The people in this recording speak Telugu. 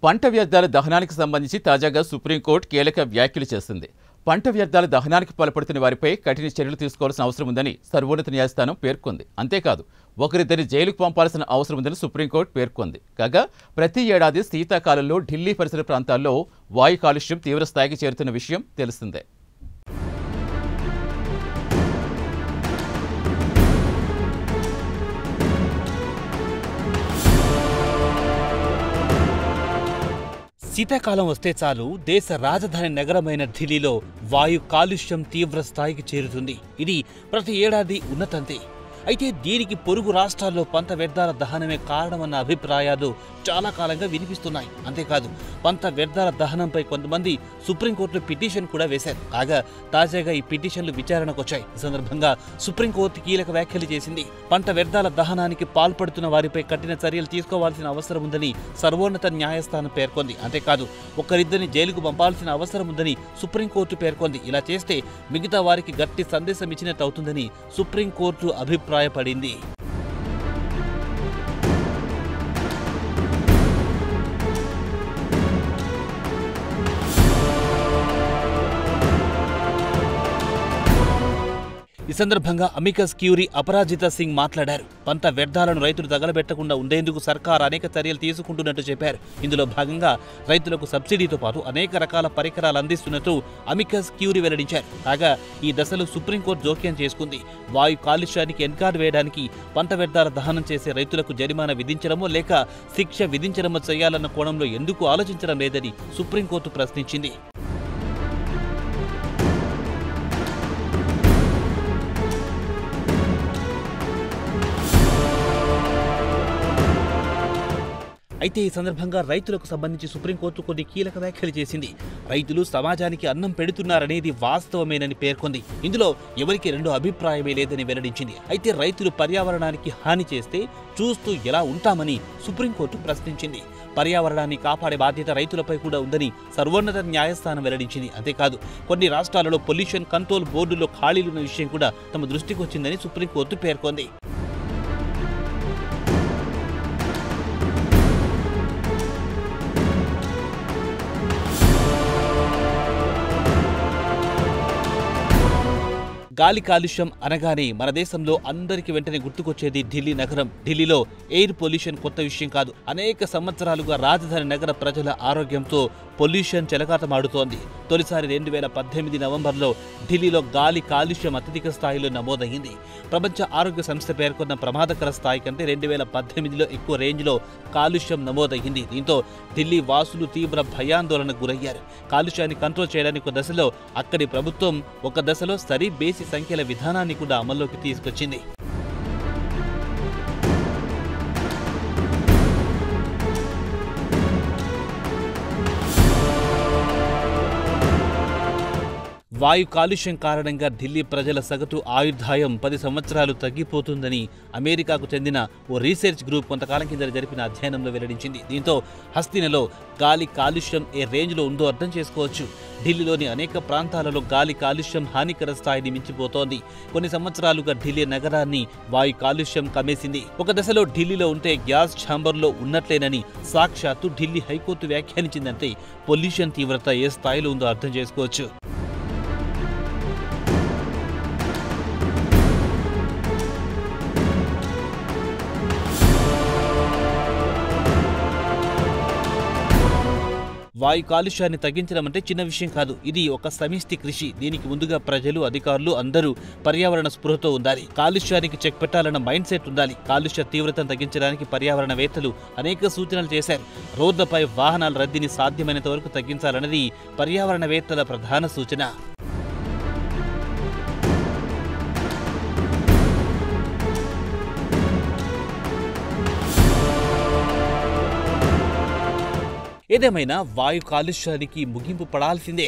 పంట వ్యర్థాల దహనానికి సంబంధించి తాజాగా సుప్రీంకోర్టు కీలక వ్యాఖ్యలు చేసింది. పంట వ్యర్థాల దహనానికి పాల్పడుతున్న వారిపై కఠిన చర్యలు తీసుకోవాల్సిన అవసరం ఉందని సర్వోన్నత న్యాయస్థానం పేర్కొంది. అంతేకాదు ఒకరిద్దరిని జైలుకు పంపాల్సిన అవసరం ఉందని సుప్రీంకోర్టు పేర్కొంది. కాగా ప్రతి ఏడాది శీతాకాలంలో ఢిల్లీ పరిసర ప్రాంతాల్లో వాయు కాలుష్యం తీవ్రస్థాయికి చేరుతున్న విషయం తెలిసిందే. శీతాకాలం వస్తే చాలు దేశ రాజధాని నగరమైన ఢిల్లీలో వాయు కాలుష్యం తీవ్ర స్థాయికి చేరుతుంది. ఇది ప్రతి ఏడాది ఉన్నతంతే. అయితే దీనికి పొరుగు రాష్ట్రాల్లో పంట వ్యర్థాల దహనమే కారణమన్న అభిప్రాయాలు చాలా కాలంగా వినిపిస్తున్నాయి. అంతేకాదు పంట వ్యర్థాల దహనంపై కొంతమంది సుప్రీంకోర్టులో పిటిషన్ కూడా వేశారు. కాగా తాజాగా ఈ పిటిషన్లు విచారణకు వచ్చాయి. ఈ సందర్భంగా సుప్రీంకోర్టు కీలక వ్యాఖ్యలు చేసింది. పంట వ్యర్థాల దహనానికి పాల్పడుతున్న వారిపై కఠిన చర్యలు తీసుకోవాల్సిన అవసరం ఉందని సర్వోన్నత న్యాయస్థానం పేర్కొంది. అంతేకాదు ఒకరిద్దరిని జైలుకు పంపాల్సిన అవసరం ఉందని సుప్రీంకోర్టు పేర్కొంది. ఇలా చేస్తే మిగతా వారికి గట్టి సందేశం ఇచ్చినట్టు అవుతుందని సుప్రీంకోర్టు అభిప్రాయపడింది. ఈ సందర్భంగా అమికస్ క్యూరీ అపరాజిత సింగ్ మాట్లాడారు. పంట వ్యర్థాలను రైతులు తగలబెట్టకుండా ఉండేందుకు సర్కార్ అనేక చర్యలు తీసుకుంటున్నట్టు చెప్పారు. ఇందులో భాగంగా రైతులకు సబ్సిడీతో పాటు అనేక రకాల పరికరాలు అందిస్తున్నట్టు అమికస్ క్యూరీ వెల్లడించారు. కాగా ఈ దశలో సుప్రీంకోర్టు జోక్యం చేసుకుంది. వాయు కాలుష్యానికి ఎన్కార్డు వేయడానికి పంట వ్యర్థాల దహనం చేసే రైతులకు జరిమానా విధించడమో లేక శిక్ష విధించడమో చేయాలన్న కోణంలో ఎందుకు ఆలోచించడం లేదని సుప్రీంకోర్టు ప్రశ్నించింది. అయితే ఈ సందర్భంగా రైతులకు సంబంధించి సుప్రీంకోర్టు కొన్ని కీలక వ్యాఖ్యలు చేసింది. రైతులు సమాజానికి అన్నం పెడుతున్నారనేది వాస్తవమేనని పేర్కొంది. ఇందులో ఎవరికి రెండో అభిప్రాయమే లేదని వెల్లడించింది. అయితే రైతులు పర్యావరణానికి హాని చేస్తే చూస్తూ ఎలా ఉంటామని సుప్రీంకోర్టు ప్రశ్నించింది. పర్యావరణాన్ని కాపాడే బాధ్యత రైతులపై కూడా ఉందని సర్వోన్నత న్యాయస్థానం వెల్లడించింది. అంతేకాదు కొన్ని రాష్ట్రాలలో పొల్యూషన్ కంట్రోల్ బోర్డులో ఖాళీలున్న విషయం కూడా తమ దృష్టికి వచ్చిందని సుప్రీంకోర్టు పేర్కొంది. గాలి కాలుష్యం అనగానే మన దేశంలో అందరికి వెంటనే గుర్తుకొచ్చేది ఢిల్లీ నగరం. ఢిల్లీలో ఎయిర్ పొల్యూషన్ కొత్త విషయం కాదు. అనేక సంవత్సరాలుగా రాజధాని నగర ప్రజల ఆరోగ్యంతో పొల్యూషన్ చెలగాటమాడుతోంది. తొలిసారి 2018 నవంబర్లో ఢిల్లీలో గాలి కాలుష్యం అత్యధిక స్థాయిలో నమోదయ్యింది. ప్రపంచ ఆరోగ్య సంస్థ పేర్కొన్న ప్రమాదకర స్థాయి కంటే 2018లో ఎక్కువ రేంజ్లో కాలుష్యం నమోదయ్యింది. దీంతో ఢిల్లీ వాసులు తీవ్ర భయాందోళనకు గురయ్యారు. కాలుష్యాన్ని కంట్రోల్ చేయడానికి ఒక దశలో అక్కడి ప్రభుత్వం ఒక దశలో సరి బేసి సంఖ్యల విధానాన్ని కూడా అమల్లోకి తీసుకొచ్చింది. వాయు కాలుష్యం కారణంగా ఢిల్లీ ప్రజల సగటు ఆయుర్దాయం 10 సంవత్సరాలు తగ్గిపోతుందని అమెరికాకు చెందిన ఓ రీసెర్చ్ గ్రూప్ కొంతకాలం కింద జరిపిన అధ్యయనంలో వెల్లడించింది. దీంతో హస్తినలో గాలి కాలుష్యం ఏ రేంజ్లో ఉందో అర్థం చేసుకోవచ్చు. ఢిల్లీలోని అనేక ప్రాంతాలలో గాలి కాలుష్యం హానికర స్థాయిని మించిపోతోంది. కొన్ని సంవత్సరాలుగా ఢిల్లీ నగరాన్ని వాయు కాలుష్యం కమ్మేసింది. ఒక దశలో ఢిల్లీలో ఉంటే గ్యాస్ ఛాంబర్లో ఉన్నట్లేనని సాక్షాత్తు ఢిల్లీ హైకోర్టు వ్యాఖ్యానించిందంటే పొల్యూషన్ తీవ్రత ఏ స్థాయిలో ఉందో అర్థం చేసుకోవచ్చు. వాయు కాలుష్యాన్ని తగ్గించడం అంటే చిన్న విషయం కాదు. ఇది ఒక సమిష్టి కృషి. దీనికి ముందుగా ప్రజలు, అధికారులు అందరూ పర్యావరణ స్పృహతో ఉండాలి. కాలుష్యానికి చెక్ పెట్టాలన్న మైండ్ సెట్ ఉండాలి. కాలుష్య తీవ్రతను తగ్గించడానికి పర్యావరణవేత్తలు అనేక సూచనలు చేశారు. రోడ్లపై వాహనాల రద్దీని సాధ్యమైనంత వరకు తగ్గించాలన్నది పర్యావరణవేత్తల ప్రధాన సూచన. ఏదేమైనా వాయు కాలుష్యానికి ముగింపు పడాల్సిందే.